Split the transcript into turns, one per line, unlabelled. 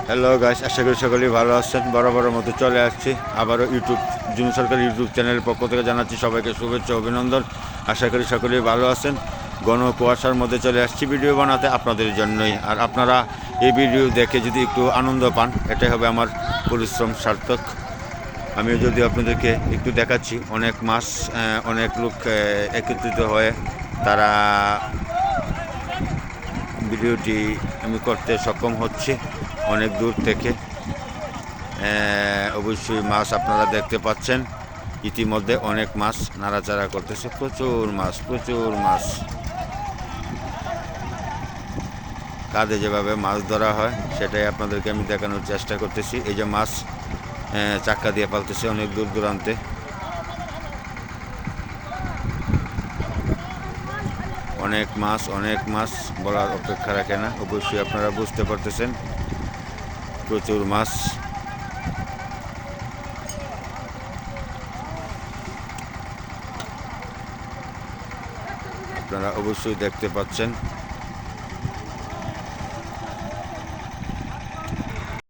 Hello guys, আশা করি সকলেই ভালো আছেন। বরাবরের মতো চলে আসছি আবারও জুনু সরকার ইউটিউব চ্যানেলের পক্ষ থেকে জানাচ্ছি সবাইকে শুভেচ্ছা অভিনন্দন। আশা করি সকলেই ভালো আছেন। ঘন কুয়াশার মধ্যে চলে আসছি ভিডিও বানাতে আপনাদের জন্যই। আর আপনারা এই ভিডিও দেখে যদি একটু আনন্দ পান, এটাই হবে আমার পরিশ্রম সার্থক। আমিও যদি আপনাদেরকে একটু দেখাচ্ছি, অনেক মাছ, অনেক লোক একত্রিত হয়ে তারা ভিডিওটি আমি করতে সক্ষম হচ্ছি অনেক দূর থেকে। অবশ্যই মাছ আপনারা দেখতে পাচ্ছেন, ইতিমধ্যে অনেক মাছ নাড়াচাড়া করতেছে, প্রচুর মাছ প্রচুর মাছ। কাঁধে যেভাবে মাছ ধরা হয় সেটাই আপনাদেরকে আমি দেখানোর চেষ্টা করতেছি। এই যে মাছ চাক্কা দিয়ে পালতেছে অনেক দূর দূরান্তে। অনেক মাছ বলার অপেক্ষা রাখে না। অবশ্যই আপনারা বুঝতে পারতেছেন, প্রচুর মাছ। আপনারা অবশ্যই দেখতে পাচ্ছেন।